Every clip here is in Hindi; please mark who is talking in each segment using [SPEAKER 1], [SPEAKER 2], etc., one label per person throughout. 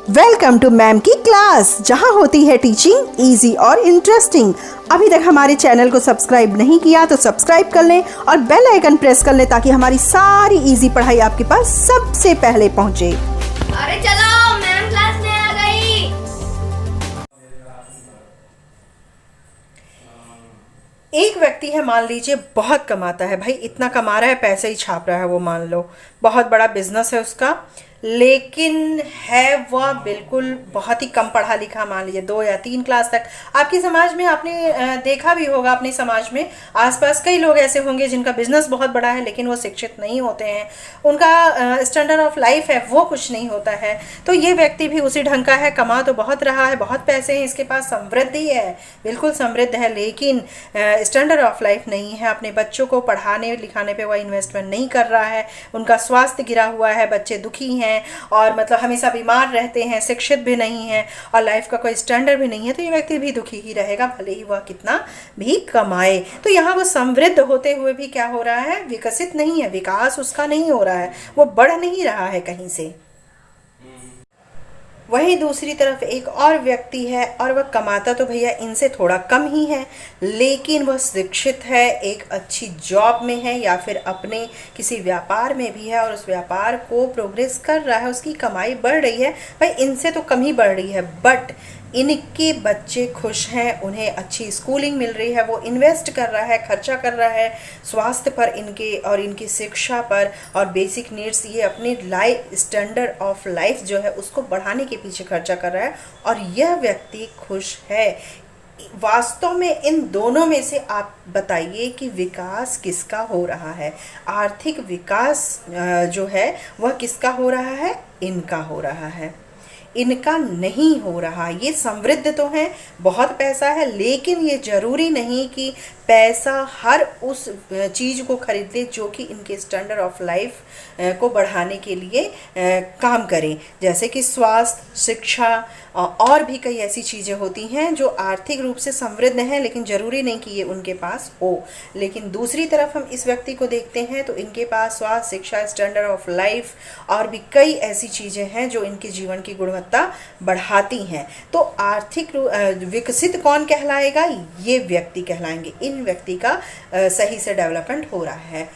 [SPEAKER 1] वेलकम टू मैम की क्लास, जहां होती है टीचिंग इजी और इंटरेस्टिंग। अभी तक हमारे चैनल को सब्सक्राइब नहीं किया तो सब्सक्राइब कर लें और बेल आइकन प्रेस कर लें ताकि हमारी सारी इजी पढ़ाई आपके पास सबसे पहले पहुंचे।
[SPEAKER 2] अरे चलो, मैम क्लास में आ गई।
[SPEAKER 1] एक व्यक्ति है, मान लीजिए बहुत कमाता है, भाई इतना कमा रहा है, पैसे ही छाप रहा है, वो मान लो बहुत बड़ा बिजनेस है उसका, लेकिन है वह बिल्कुल बहुत ही कम पढ़ा लिखा, मान लीजिए 2 या 3 क्लास तक। आपके समाज में आपने देखा भी होगा, अपने समाज में आसपास कई लोग ऐसे होंगे जिनका बिजनेस बहुत बड़ा है लेकिन वो शिक्षित नहीं होते हैं, उनका स्टैंडर्ड ऑफ लाइफ है वो कुछ नहीं होता है। तो ये व्यक्ति भी उसी ढंग का है, कमा तो बहुत रहा है, बहुत पैसे हैं इसके पास, समृद्धि है, बिल्कुल समृद्ध है, लेकिन स्टैंडर्ड ऑफ लाइफ नहीं है। अपने बच्चों को पढ़ाने लिखाने पे वह इन्वेस्टमेंट नहीं कर रहा है, उनका स्वास्थ्य गिरा हुआ है, बच्चे दुखी हैं और मतलब हमेशा बीमार रहते हैं, शिक्षित भी नहीं है और लाइफ का कोई स्टैंडर्ड भी नहीं है, तो ये व्यक्ति भी दुखी ही रहेगा, भले ही वह कितना भी कमाए। तो यहाँ वो समृद्ध होते हुए भी क्या हो रहा है, विकसित नहीं है, विकास उसका नहीं हो रहा है, वो बढ़ नहीं रहा है कहीं से। वहीं दूसरी तरफ एक और व्यक्ति है और वह कमाता तो भैया इनसे थोड़ा कम ही है, लेकिन वह शिक्षित है, एक अच्छी जॉब में है या फिर अपने किसी व्यापार में भी है और उस व्यापार को प्रोग्रेस कर रहा है, उसकी कमाई बढ़ रही है। भाई इनसे तो कम ही बढ़ रही है, बट इनके बच्चे खुश हैं, उन्हें अच्छी स्कूलिंग मिल रही है, वो इन्वेस्ट कर रहा है, खर्चा कर रहा है स्वास्थ्य पर इनके और इनकी शिक्षा पर और बेसिक नीड्स, ये अपने लाइफ स्टैंडर्ड ऑफ लाइफ जो है उसको बढ़ाने के पीछे खर्चा कर रहा है और यह व्यक्ति खुश है। वास्तव में इन दोनों में से आप बताइए कि विकास किसका हो रहा है? आर्थिक विकास जो है वह किसका हो रहा है? इनका हो रहा है, इनका नहीं हो रहा। ये समृद्ध तो हैं, बहुत पैसा है, लेकिन ये जरूरी नहीं कि पैसा हर उस चीज़ को खरीद ले जो कि इनके स्टैंडर्ड ऑफ लाइफ को बढ़ाने के लिए काम करें, जैसे कि स्वास्थ्य, शिक्षा और भी कई ऐसी चीज़ें होती हैं जो आर्थिक रूप से समृद्ध हैं, लेकिन ज़रूरी नहीं कि ये उनके पास हो। लेकिन दूसरी तरफ हम इस व्यक्ति को देखते हैं तो इनके पास स्वास्थ्य, शिक्षा, स्टैंडर्ड ऑफ लाइफ और भी कई ऐसी चीज़ें हैं जो इनके जीवन की गुणवत्ता बढ़ाती हैं। तो आर्थिक विकसित कौन कहलाएगा? ये व्यक्ति कहलाएंगे। इन व्यक्ति का सही से डेवलपमेंट हो रहा है।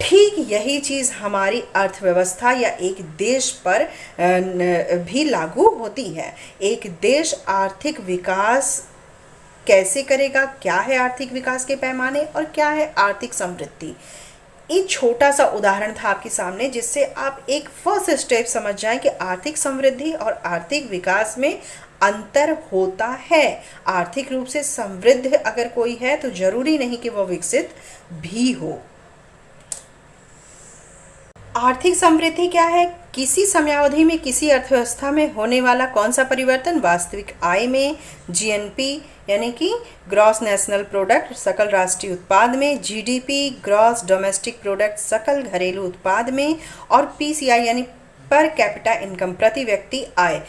[SPEAKER 1] ठीक यही चीज़ हमारी अर्थव्यवस्था या एक देश पर भी लागू होती है। एक देश आर्थिक विकास कैसे करेगा, क्या है आर्थिक विकास के पैमाने और क्या है आर्थिक समृद्धि। एक छोटा सा उदाहरण था आपके सामने जिससे आप एक फर्स्ट स्टेप समझ जाएं कि आर्थिक समृद्धि और आर्थिक विकास में अंतर होता है। आर्थिक रूप से समृद्ध अगर कोई है तो जरूरी नहीं कि वह विकसित भी हो। आर्थिक समृद्धि क्या है? किसी समयावधि में किसी अर्थव्यवस्था में होने वाला कौन सा परिवर्तन? वास्तविक आय में, जीएनपी यानी कि ग्रॉस नेशनल प्रोडक्ट, सकल राष्ट्रीय उत्पाद में, जीडीपी ग्रॉस डोमेस्टिक प्रोडक्ट, सकल घरेलू उत्पाद में, और पीसीआई यानी पर कैपिटा इनकम, प्रति व्यक्ति आय।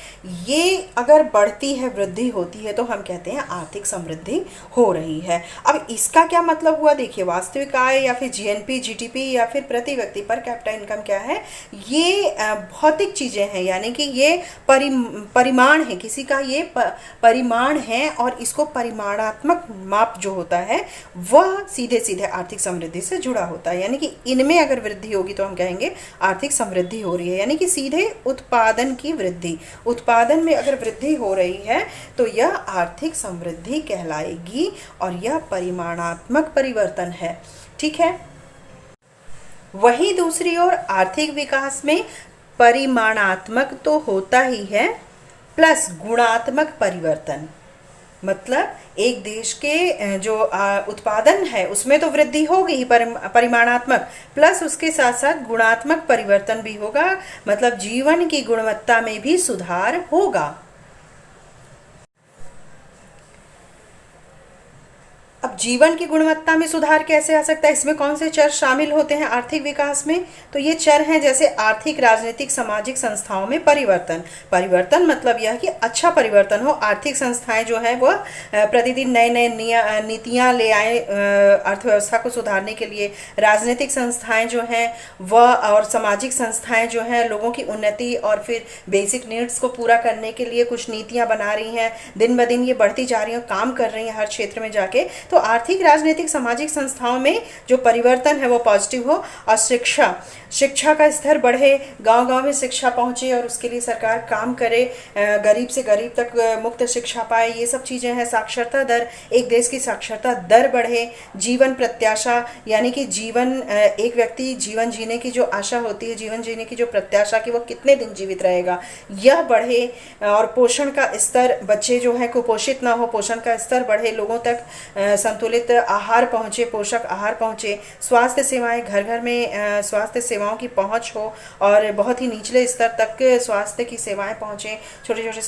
[SPEAKER 1] ये अगर बढ़ती है, वृद्धि होती है तो हम कहते हैं आर्थिक समृद्धि हो रही है। अब इसका क्या मतलब हुआ? देखिए, वास्तविक आय या फिर जीएनपी, जीडीपी या फिर प्रति व्यक्ति पर कैपिटा इनकम क्या है? ये भौतिक चीज़ें हैं, यानी कि ये परिमाण है, किसी का ये परिमाण है और इसको परिमाणात्मक माप जो होता है वह सीधे सीधे आर्थिक समृद्धि से जुड़ा होता है। यानी कि इनमें अगर वृद्धि होगी तो हम कहेंगे आर्थिक समृद्धि हो रही है, यानी कि सीधे उत्पादन की वृद्धि, उत्पादन में अगर वृद्धि हो रही है तो यह आर्थिक समृद्धि कहलाएगी और यह परिमाणात्मक परिवर्तन है। ठीक है। वहीं दूसरी ओर आर्थिक विकास में परिमाणात्मक तो होता ही है, प्लस गुणात्मक परिवर्तन। मतलब एक देश के जो उत्पादन है उसमें तो वृद्धि होगी ही, परिमाणात्मक, प्लस उसके साथ साथ गुणात्मक परिवर्तन भी होगा, मतलब जीवन की गुणवत्ता में भी सुधार होगा। अब जीवन की गुणवत्ता में सुधार कैसे आ सकता है, इसमें कौन से चर शामिल होते हैं आर्थिक विकास में? तो ये चर हैं जैसे आर्थिक, राजनीतिक, सामाजिक संस्थाओं में परिवर्तन। परिवर्तन मतलब यह कि अच्छा परिवर्तन हो। आर्थिक संस्थाएं जो है वह प्रतिदिन नए नए नीतियाँ ले आए अर्थव्यवस्था को सुधारने के लिए। राजनीतिक संस्थाएं जो हैं वह और सामाजिक संस्थाएं जो हैं लोगों की उन्नति और फिर बेसिक नीड्स को पूरा करने के लिए कुछ नीतियाँ बना रही हैं। दिन ब दिन ये बढ़ती जा रही हैं, काम कर रही हैं हर क्षेत्र में जाके। तो आर्थिक, राजनीतिक, सामाजिक संस्थाओं में जो परिवर्तन है वो पॉजिटिव हो। और शिक्षा का स्तर बढ़े, गांव-गांव में शिक्षा पहुंचे और उसके लिए सरकार काम करे, गरीब से गरीब तक मुफ्त शिक्षा पाए, ये सब चीज़ें हैं। साक्षरता दर, एक देश की साक्षरता दर बढ़े। जीवन प्रत्याशा यानी कि एक व्यक्ति जीवन जीने की जो आशा होती है, जीवन जीने की जो प्रत्याशा कि वो कितने दिन जीवित रहेगा, यह बढ़े। और पोषण का स्तर, बच्चे जो है कुपोषित ना हो, पोषण का स्तर बढ़े, लोगों तक संतुलित आहार पहुँचे, पोषक आहार पहुँचे। स्वास्थ्य सेवाएं, घर घर में स्वास्थ्य सेवाओं की पहुँच हो और बहुत ही निचले स्तर तक स्वास्थ्य की सेवाएं पहुँचें। छोटे छोटे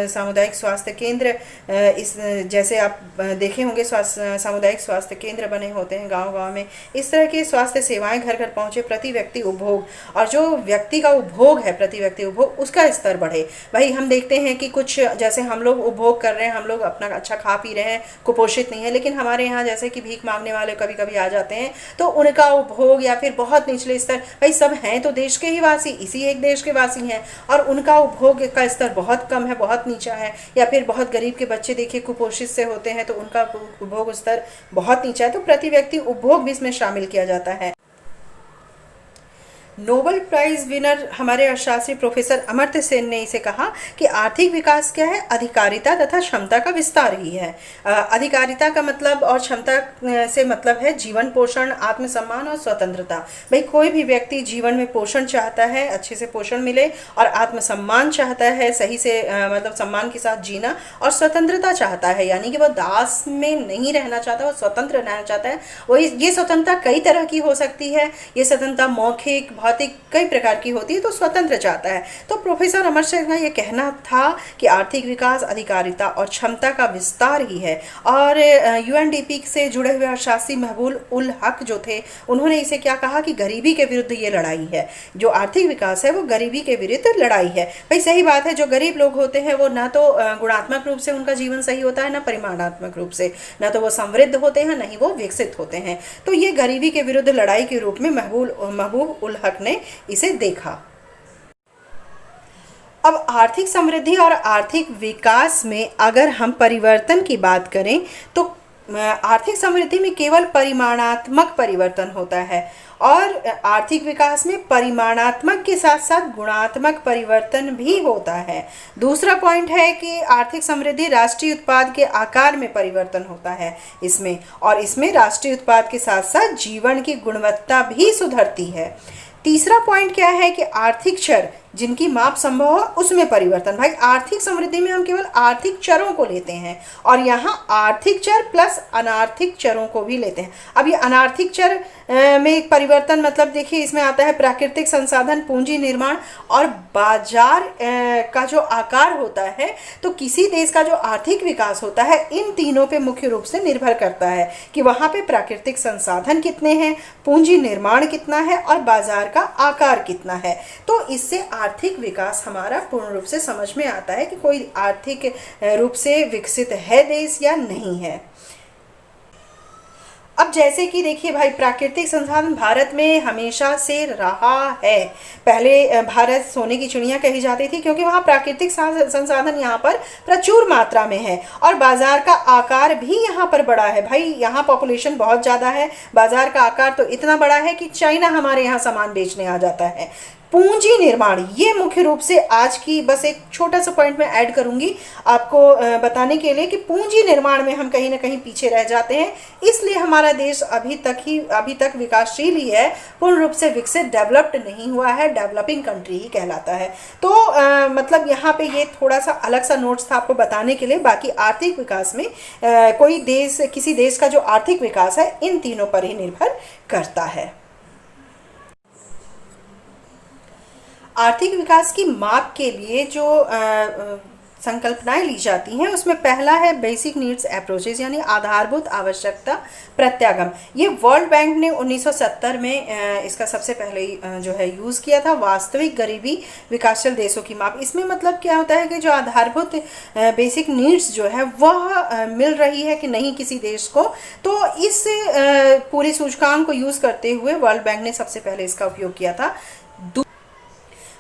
[SPEAKER 1] सामुदायिक स्वास्थ्य केंद्र, इस जैसे आप देखे होंगे सामुदायिक स्वास्थ्य केंद्र बने होते हैं गांव-गांव में। इस तरह की स्वास्थ्य सेवाएं घर घर पहुँचे। प्रति व्यक्ति उपभोग, और जो व्यक्ति का उपभोग है, प्रति व्यक्ति उपभोग, उसका स्तर बढ़े। भाई हम देखते हैं कि कुछ जैसे हम लोग उपभोग कर रहे हैं, हम लोग अपना अच्छा खा पी रहे हैं, कुपोषित नहीं है, लेकिन हमारे यहाँ जैसे कि भीख मांगने वाले कभी कभी आ जाते हैं, तो उनका उपभोग या फिर बहुत निचले स्तर, भाई सब हैं तो देश के ही वासी, इसी एक देश के वासी हैं, और उनका उपभोग का स्तर बहुत कम है, बहुत नीचा है। या फिर बहुत गरीब के बच्चे देखिए कुपोषित से होते हैं तो उनका उपभोग स्तर बहुत नीचा है। तो प्रति व्यक्ति उपभोग भी इसमें शामिल किया जाता है। नोबेल प्राइज विनर हमारे अर्थशास्त्री प्रोफेसर अमर्त्य सेन ने इसे कहा कि आर्थिक विकास क्या है? अधिकारिता तथा क्षमता का विस्तार ही है। अधिकारिता का मतलब और क्षमता से मतलब है जीवन पोषण, आत्मसम्मान और स्वतंत्रता। भाई कोई भी व्यक्ति जीवन में पोषण चाहता है, अच्छे से पोषण मिले, और आत्मसम्मान चाहता है, सही से मतलब सम्मान के साथ जीना, और स्वतंत्रता चाहता है यानी कि वह दास में नहीं रहना चाहता, वह स्वतंत्र रहना चाहता है। वही ये स्वतंत्रता कई तरह की हो सकती है। ये स्वतंत्रता मौखिक, भौतिक, कई प्रकार की होती है। तो स्वतंत्र चाहता है। तो प्रोफेसर अमर्त्य सेन का ये कहना था कि आर्थिक विकास अधिकारिता और क्षमता का विस्तार ही है। और यूएनडीपी से जुड़े हुए अर्थशास्त्री महबूब उल हक जो थे, उन्होंने इसे क्या कहा कि गरीबी के विरुद्ध ये लड़ाई है। जो आर्थिक विकास है वो गरीबी के विरुद्ध लड़ाई है। भाई सही बात है, जो गरीब लोग होते हैं वो ना तो गुणात्मक रूप से उनका जीवन सही होता है, ना परिमाणात्मक रूप से, ना तो वो समृद्ध होते हैं, ना ही वो विकसित होते हैं। तो ये गरीबी के विरुद्ध लड़ाई के रूप में महबूब उल हक ने इसे देखा। अब आर्थिक समृद्धि और आर्थिक विकास में अगर हम परिवर्तन की बात करें तो आर्थिक समृद्धि में केवल परिमाणात्मक परिवर्तन होता है, और आर्थिक विकास में परिमाणात्मक के साथ साथ गुणात्मक परिवर्तन भी होता है। दूसरा पॉइंट है कि आर्थिक समृद्धि राष्ट्रीय उत्पाद के आकार में परिवर्तन होता है इसमें, और इसमें राष्ट्रीय उत्पाद के साथ साथ जीवन की गुणवत्ता भी सुधरती है। तीसरा पॉइंट क्या है कि आर्थिक चर जिनकी माप संभव हो उसमें परिवर्तन। भाई आर्थिक समृद्धि में हम केवल आर्थिक चरों को लेते हैं, और यहाँ आर्थिक चर प्लस अनार्थिक चरों को भी लेते हैं। अब ये अनार्थिक चर में परिवर्तन मतलब देखिए इसमें आता है प्राकृतिक संसाधन, पूंजी निर्माण और बाजार का जो आकार होता है। तो किसी देश का जो आर्थिक विकास होता है इन तीनों पे मुख्य रूप से निर्भर करता है कि वहाँ पे प्राकृतिक संसाधन कितने हैं, पूंजी निर्माण कितना है, और बाजार का आकार कितना है। तो इससे आर्थिक विकास हमारा पूर्ण रूप से समझ में आता है कि कोई आर्थिक रूप से विकसित है देश या नहीं है। अब जैसे कि देखिए भाई प्राकृतिक संसाधन भारत में हमेशा से रहा है। पहले भारत सोने की चिड़िया कही जाती थी क्योंकि वहाँ प्राकृतिक संसाधन यहाँ पर प्रचुर मात्रा में है, और बाजार का आकार भी यहाँ पर बड़ा है। भाई यहाँ पॉपुलेशन बहुत ज़्यादा है, बाजार का आकार तो इतना बड़ा है कि चाइना हमारे यहाँ सामान बेचने आ जाता है। पूंजी निर्माण, ये मुख्य रूप से आज की बस एक छोटा सा पॉइंट में ऐड करूंगी आपको बताने के लिए कि पूंजी निर्माण में हम कहीं ना कहीं पीछे रह जाते हैं, इसलिए हमारा देश अभी तक विकासशील ही है, पूर्ण रूप से विकसित डेवलप्ड नहीं हुआ है, डेवलपिंग कंट्री ही कहलाता है। तो मतलब यहाँ पे ये थोड़ा सा अलग सा नोट्स था आपको बताने के लिए। बाकी आर्थिक विकास में कोई देश, किसी देश का जो आर्थिक विकास है इन तीनों पर ही निर्भर करता है। आर्थिक विकास की माप के लिए जो संकल्पनाएं ली जाती हैं, उसमें पहला है बेसिक नीड्स अप्रोचेज, यानी आधारभूत आवश्यकता प्रत्यागम। ये वर्ल्ड बैंक ने 1970 में इसका सबसे पहले जो है यूज़ किया था। वास्तविक गरीबी विकासशील देशों की माप। इसमें मतलब क्या होता है कि जो आधारभूत बेसिक नीड्स जो है वह मिल रही है कि नहीं किसी देश को, तो इस पूरी सूचकांक को यूज़ करते हुए वर्ल्ड बैंक ने सबसे पहले इसका उपयोग किया था।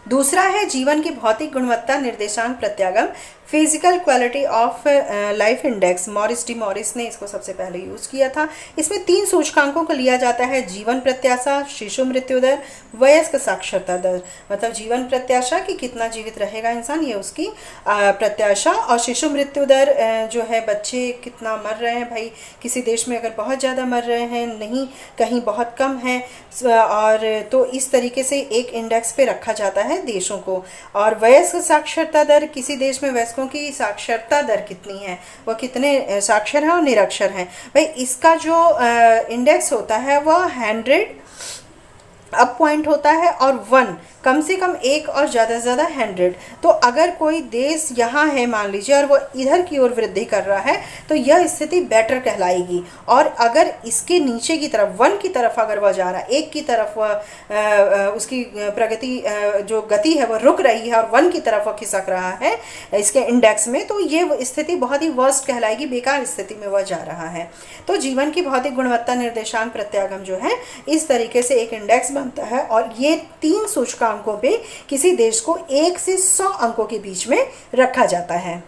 [SPEAKER 1] दूसरा है जीवन की भौतिक गुणवत्ता निर्देशांक प्रत्यागम, physical quality of life index. Morris ने इसको सबसे पहले यूज़ किया था। इसमें 3 सूचकांकों को लिया जाता है, जीवन प्रत्याशा, शिशु मृत्यु दर, वयस्क साक्षरता दर। मतलब जीवन प्रत्याशा कि कितना जीवित रहेगा इंसान, ये उसकी प्रत्याशा, और शिशु मृत्यु दर जो है बच्चे कितना मर रहे हैं। भाई किसी देश में अगर बहुत ज़्यादा मर रहे हैं, नहीं कहीं बहुत कम है, और तो इस तरीके से एक इंडेक्स पे रखा जाता है देशों को। और वयस्क साक्षरता दर, किसी देश में वयस्कों की साक्षरता दर कितनी है, वह कितने साक्षर हैं और निरक्षर हैं। भाई इसका जो इंडेक्स होता है वह 100 अप पॉइंट होता है, और 1 कम से कम 1 और ज़्यादा से ज़्यादा 100। तो अगर कोई देश यहाँ है मान लीजिए और वो इधर की ओर वृद्धि कर रहा है, तो यह स्थिति बेटर कहलाएगी। और अगर इसके नीचे की तरफ 1 की तरफ अगर वह जा रहा है, 1 की तरफ वह उसकी प्रगति जो गति है वह रुक रही है, और 1 की तरफ वह खिसक रहा है इसके इंडेक्स में, तो ये स्थिति बहुत ही वर्स्ट कहलाएगी, बेकार स्थिति में वह जा रहा है। तो जीवन की भौतिक गुणवत्ता निर्देशांक प्रत्यागम जो है इस तरीके से एक इंडेक्स बनता है, और ये 3 सूचकांकों पे किसी देश को 1 से 100 अंकों के बीच में रखा जाता है।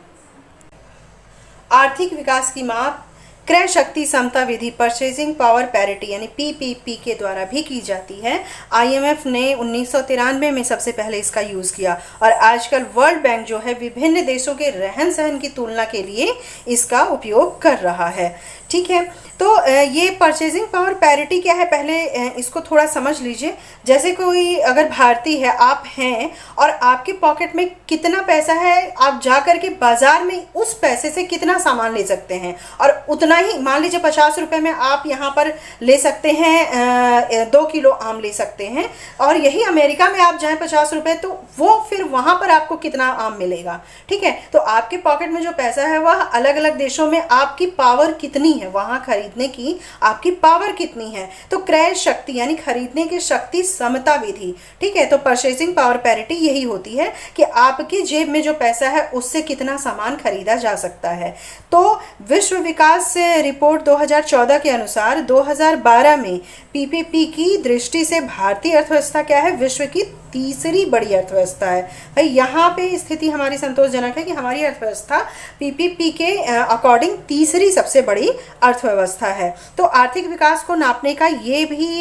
[SPEAKER 1] आर्थिक विकास की माप क्रय शक्ति समता विधि, परचेजिंग पावर पैरिटी यानी पीपीपी के द्वारा भी की जाती है। आईएमएफ ने 1993 में सबसे पहले इसका यूज़ किया, और आजकल वर्ल्ड बैंक जो है विभिन्न देशों के रहन सहन की तुलना के लिए इसका उपयोग कर रहा है। ठीक है, तो ये परचेजिंग पावर पैरिटी क्या है, पहले इसको थोड़ा समझ लीजिए। जैसे कोई अगर भारतीय है, आप हैं और आपके पॉकेट में कितना पैसा है, आप जा कर के बाज़ार में उस पैसे से कितना सामान ले सकते हैं, और उतना ही मान लीजिए 50 रुपये में आप यहाँ पर ले सकते हैं 2 किलो आम ले सकते हैं, और यही अमेरिका में आप जाएँ 50 रुपये, तो वो फिर वहाँ पर आपको कितना आम मिलेगा। ठीक है, तो आपके पॉकेट में जो पैसा है वह अलग अलग देशों में आपकी पावर कितनी है, वहाँ खरीदने की आपकी पावर कितनी है। तो क्रय शक्ति यानी खरीदने की शक्ति समता विधि। ठीक है, तो परचेजिंग पावर पैरिटी यही होती है कि आपकी जेब में जो पैसा है उससे कितना सामान खरीदा जा सकता है। तो विश्व विकास रिपोर्ट 2014 के अनुसार 2012 में पीपीपी की दृष्टि से भारतीय अर्थव्यवस्था क्या है, विश्व की तीसरी बड़ी अर्थव्यवस्था है। भाई यहाँ पे स्थिति हमारी संतोषजनक है कि हमारी अर्थव्यवस्था पीपीपी के अकॉर्डिंग तीसरी सबसे बड़ी अर्थव्यवस्था है। तो आर्थिक विकास को नापने का ये भी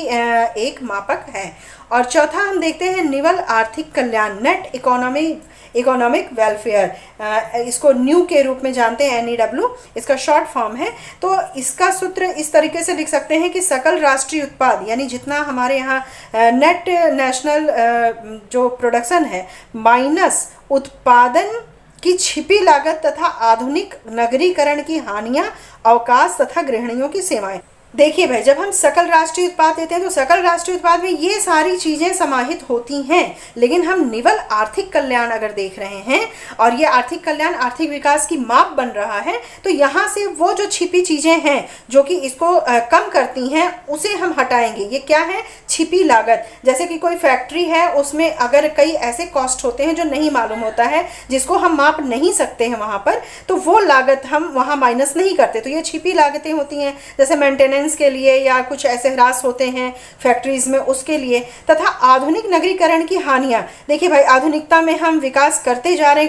[SPEAKER 1] एक मापक है। और चौथा हम देखते हैं निवल आर्थिक कल्याण, नेट इकोनॉमिक वेलफेयर, इसको न्यू के रूप में जानते हैं, NEW इसका शॉर्ट फॉर्म है। तो इसका सूत्र इस तरीके से लिख सकते हैं कि सकल राष्ट्रीय उत्पाद यानी जितना हमारे यहाँ नेट नेशनल जो प्रोडक्शन है माइनस उत्पादन की छिपी लागत तथा आधुनिक नगरीकरण की हानियां, अवकाश तथा गृहिणियों की सेवाएं। देखिए भाई, जब हम सकल राष्ट्रीय उत्पाद देते हैं तो सकल राष्ट्रीय उत्पाद में ये सारी चीज़ें समाहित होती हैं, लेकिन हम निवल आर्थिक कल्याण अगर देख रहे हैं और ये आर्थिक कल्याण आर्थिक विकास की माप बन रहा है, तो यहाँ से वो जो छिपी चीज़ें हैं जो कि इसको कम करती हैं उसे हम हटाएंगे। ये क्या है, छिपी लागत। जैसे कि कोई फैक्ट्री है, उसमें अगर कई ऐसे कॉस्ट होते हैं जो नहीं मालूम होता है, जिसको हम माप नहीं सकते हैं वहाँ पर, तो वो लागत हम वहाँ माइनस नहीं करते। तो ये छिपी लागतें होती हैं, जैसे मेंटेनेंस के लिए या कुछ ऐसे ह्रास होते हैं फैक्ट्रीज में, उसके लिए। तथा आधुनिक नगरीकरण की हानियां। देखिए भाई, आधुनिकता में हम विकास करते जा रहे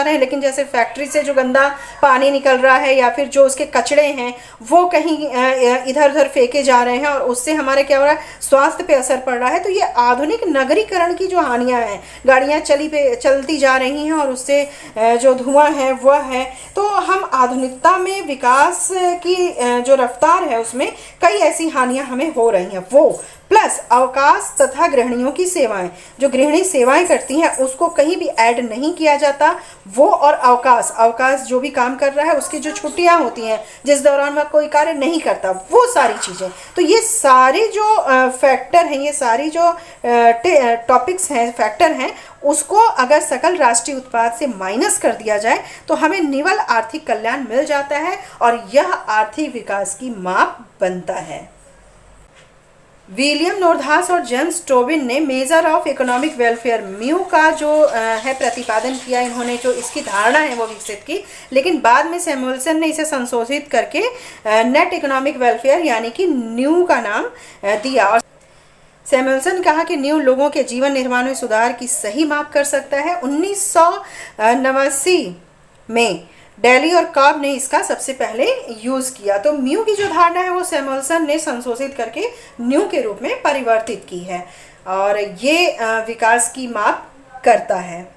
[SPEAKER 1] हैं, लेकिन जैसे फैक्ट्री से जो गंदा पानी निकल रहा है या फिर जो उसके कचड़े हैं वो कहीं इधर उधर फेंके जा रहे हैं, और उससे हमारे क्या हो रहा है, स्वास्थ्य पे असर पड़ रहा है। तो ये आधुनिक नगरीकरण की जो हानियां हैं, गाड़ियां चलती जा रही हैं और उससे जो धुआं है वह है। तो हम आधुनिकता में विकास की जो रफ्तार है उसमें कई ऐसी हानियां हमें हो रही हैं, वो प्लस अवकाश तथा गृहिणियों की सेवाएं, जो गृहिणी सेवाएं करती हैं उसको कहीं भी ऐड नहीं किया जाता, वो और अवकाश जो भी काम कर रहा है उसकी जो छुट्टियां होती हैं जिस दौरान वह कोई कार्य नहीं करता, वो सारी चीज़ें। तो ये सारे जो फैक्टर हैं, ये सारी जो टॉपिक्स हैं, फैक्टर हैं, उसको अगर सकल राष्ट्रीय उत्पाद से माइनस कर दिया जाए तो हमें निवल आर्थिक कल्याण मिल जाता है और यह आर्थिक विकास की माप बनता है। विलियम नोरधास और जेम्स टोबिन ने measure of economic welfare mu का जो है प्रतिपादन किया, इन्होंने जो इसकी धारणा है वो विकसित की, लेकिन बाद में सैमुअलसन ने इसे संशोधित करके नेट इकोनॉमिक वेलफेयर यानी कि न्यू का नाम दिया। और सैमुअलसन कहा कि न्यू लोगों के जीवन निर्माण में सुधार की सही माप कर सकता है। 1989 में डेली और कॉब ने इसका सबसे पहले यूज़ किया। तो म्यू की जो धारणा है वो सैमुअलसन ने संशोधित करके न्यू के रूप में परिवर्तित की है और ये विकास की माप करता है।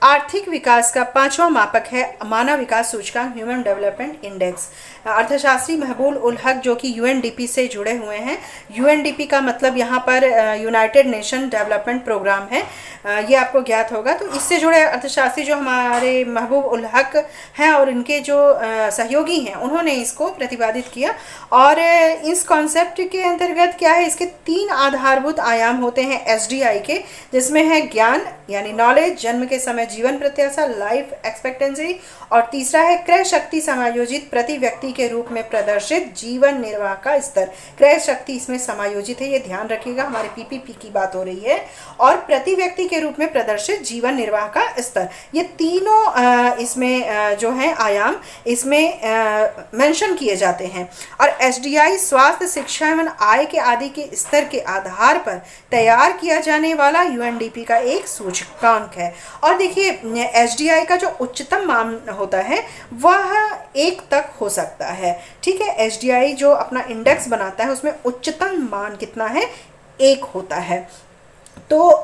[SPEAKER 1] आर्थिक विकास का 5वां मापक है मानव विकास सूचकांक ह्यूमन डेवलपमेंट इंडेक्स। अर्थशास्त्री महबूब उल हक जो कि यूएनडीपी से जुड़े हुए हैं, यूएनडीपी का मतलब यहाँ पर यूनाइटेड नेशन डेवलपमेंट प्रोग्राम है, ये आपको ज्ञात होगा। तो इससे जुड़े अर्थशास्त्री जो हमारे महबूब उल हक हैं और इनके जो सहयोगी हैं, उन्होंने इसको प्रतिपादित किया। और इस कॉन्सेप्ट के अंतर्गत क्या है, इसके 3 आधारभूत आयाम होते हैं एसडीआई के, जिसमें है ज्ञान यानी नॉलेज, जन्म के समय जीवन प्रत्याशा लाइफ एक्सपेक्टेंसी, और तीसरा है क्रय शक्ति समायोजित प्रति व्यक्ति के रूप में प्रदर्शित जीवन निर्वाह का स्तर। क्रय शक्ति इसमें समायोजित है, ये ध्यान रखिएगा, हमारे पीपीपी की बात हो रही है। और प्रति व्यक्ति के रूप में प्रदर्शित जीवन निर्वाह का स्तर, ये तीनों इसमें जो है आयाम इसमें मेंशन किए जाते हैं। और एसडीआई स्वास्थ्य, शिक्षा एवं आय के आदि के स्तर के आधार पर तैयार किया जाने वाला यूएनडीपी का एक सूचकांक है। और देखिए एसडीआई का जो उच्चतम मान होता है वह 1 तक हो सकता है, ठीक है। एसडीआई जो अपना इंडेक्स बनाता है उसमें उच्चतम मान कितना है, 1 होता है। तो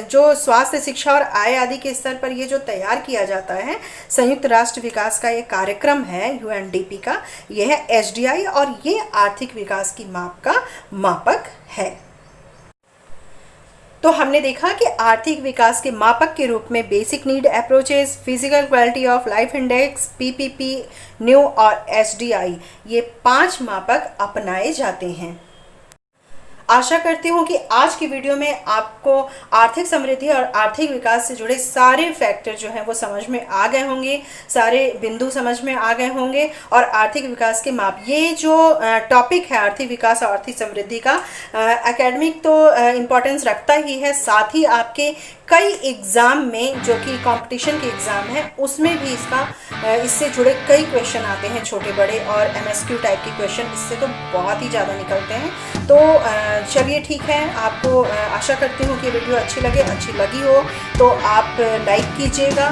[SPEAKER 1] जो स्वास्थ्य, शिक्षा और आय आदि के स्तर पर ये जो तैयार किया जाता है, संयुक्त राष्ट्र विकास का ये कार्यक्रम है यूएनडीपी का, यह है एसडीआई और ये आर्थिक विकास की माप का मापक है। तो हमने देखा कि आर्थिक विकास के मापक के रूप में basic need approaches, physical quality of life index, PPP, new और एसडीआई, ये 5 मापक अपनाए जाते हैं। आशा करती हूँ कि आज की वीडियो में आपको आर्थिक समृद्धि और आर्थिक विकास से जुड़े सारे फैक्टर जो हैं वो समझ में आ गए होंगे, सारे बिंदु समझ में आ गए होंगे। और आर्थिक विकास के माप, ये जो टॉपिक है आर्थिक विकास और आर्थिक समृद्धि का, एकेडमिक तो इम्पोर्टेंस रखता ही है, साथ ही आपके कई एग्ज़ाम में जो कि कंपटीशन के एग्ज़ाम है उसमें भी इससे जुड़े कई क्वेश्चन आते हैं, छोटे बड़े, और एमएसक्यू टाइप के क्वेश्चन इससे तो बहुत ही ज़्यादा निकलते हैं। तो चलिए ठीक है, आपको आशा करती हूँ कि वीडियो अच्छी लगी हो तो आप लाइक कीजिएगा,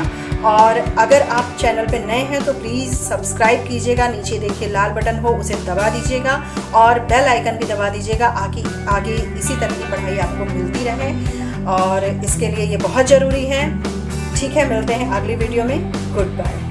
[SPEAKER 1] और अगर आप चैनल पे नए हैं तो प्लीज़ सब्सक्राइब कीजिएगा। नीचे देखिए लाल बटन हो, उसे दबा दीजिएगा और बेल आइकन भी दबा दीजिएगा, आगे इसी तरह की पढ़ाई आपको मिलती रहे, और इसके लिए ये बहुत ज़रूरी है। ठीक है, मिलते हैं अगली वीडियो में। Good bye.